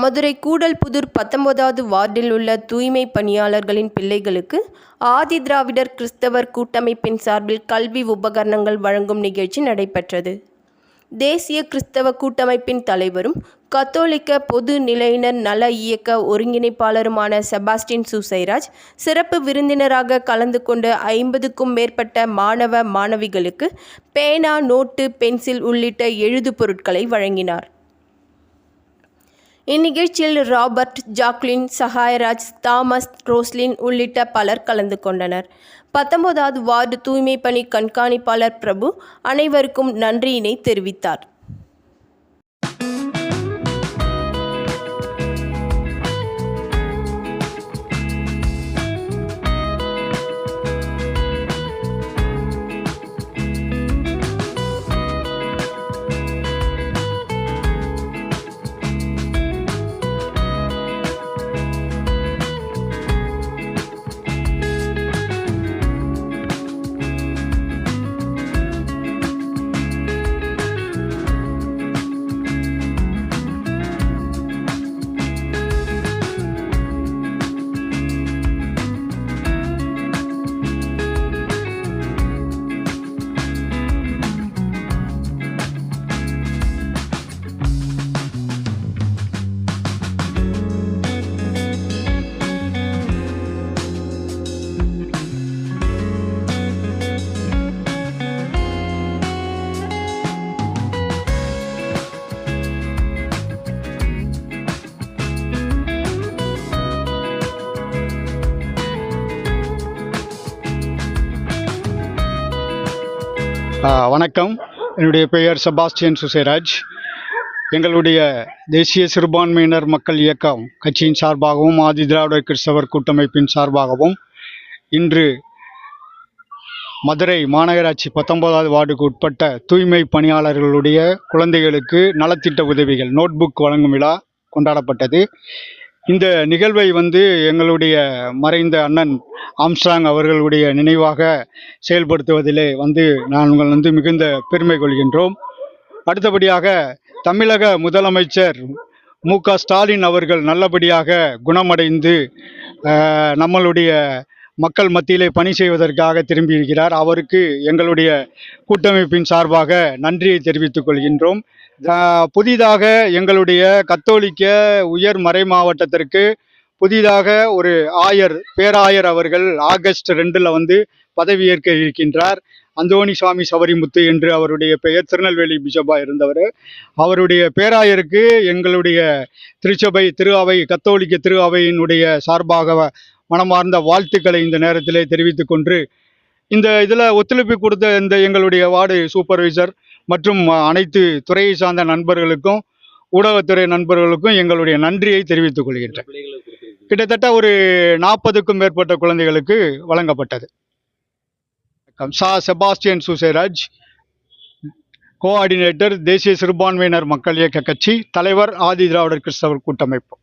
மதுரை கூடல்புதூர் 19வது வார்டில் உள்ள தூய்மை பணியாளர்களின் பிள்ளைகளுக்கு ஆதி திராவிடர் கிறிஸ்தவர் கூட்டமைப்பின் சார்பில் கல்வி உபகரணங்கள் வழங்கும் நிகழ்ச்சி நடைபெற்றது. தேசிய கிறிஸ்தவ கூட்டமைப்பின் தலைவரும் கத்தோலிக்க பொது நிலையினர் நல இயக்க ஒருங்கிணைப்பாளருமான செபாஸ்டின் சூசைராஜ் சிறப்பு விருந்தினராக கலந்து கொண்டு 50க்கும் மேற்பட்ட மாணவ மாணவிகளுக்கு பேனா, நோட்டு, பென்சில் உள்ளிட்ட எழுது பொருட்களை வழங்கினார். இந்நிகழ்ச்சியில் Robert, Jacqueline, Sahayaraj, Thomas, Roslin உள்ளிட்ட பலர் கலந்து கொண்டனர். 19வது வார்டு தூய்மை பணி கண்காணிப்பாளர் பிரபு அனைவருக்கும் நன்றியினை தெரிவித்தார். வணக்கம். என்னுடைய பெயர் செபாஸ்டியன் சூசைராஜ். எங்களுடைய தேசிய சிறுபான்மையினர் மக்கள் இயக்கம் கட்சியின் சார்பாகவும் ஆதி திராவிடர் கிறிஸ்தவர் கூட்டமைப்பின் சார்பாகவும் இன்று மதுரை மாநகராட்சி 19வது வார்டுக்கு உட்பட்ட தூய்மை பணியாளர்களுடைய குழந்தைகளுக்கு நலத்திட்ட உதவிகள் நோட்புக் வழங்கும் விழா கொண்டாடப்பட்டது. இந்த நிகழ்வை எங்களுடைய மறைந்த அண்ணன் ஆம்ஸ்ட்ராங் அவர்களுடைய நினைவாக செயல்படுத்துவதிலே நாங்கள் மிகுந்த பெருமை கொள்கின்றோம். அடுத்தபடியாக தமிழக முதலமைச்சர் மு.க. ஸ்டாலின் அவர்கள் நல்லபடியாக குணமடைந்து நம்மளுடைய மக்கள் மத்தியிலே பணி செய்வதற்காக திரும்பியிருக்கிறார். அவருக்கு எங்களுடைய கூட்டமைப்பின் சார்பாக நன்றியை தெரிவித்துக் கொள்கின்றோம். புதிதாக எங்களுடைய கத்தோலிக்க உயர் மறை மாவட்டத்திற்கு புதிதாக ஒரு பேராயர் அவர்கள் ஆகஸ்ட் 2 பதவியேற்க இருக்கின்றார். அந்தோணி சுவாமி சவரிமுத்து என்று அவருடைய பெயர். திருநெல்வேலி பிஷப்பா இருந்தவர். அவருடைய பேராயருக்கு எங்களுடைய திருச்சபை திரு அவை கத்தோலிக்க திரு அவையினுடைய சார்பாக மனமார்ந்த வாழ்த்துக்களை இந்த நேரத்திலே தெரிவித்துக் கொண்டு இதில் ஒத்துழைப்பு கொடுத்த எங்களுடைய வார்டு சூப்பர்வைசர் மற்றும் அனைத்து துறையை சார்ந்த நண்பர்களுக்கும் ஊடகத்துறை நண்பர்களுக்கும் எங்களுடைய நன்றியை தெரிவித்துக் கொள்கின்றேன். கிட்டத்தட்ட ஒரு 40க்கும் மேற்பட்ட குழந்தைகளுக்கு வழங்கப்பட்டது. செபாஸ்டியன் சூசைராஜ், கோஆர்டினேட்டர், தேசிய சிறுபான்மையினர் மக்கள் இயக்க கட்சி தலைவர், ஆதி திராவிடர் கிறிஸ்தவர் கூட்டமைப்பு.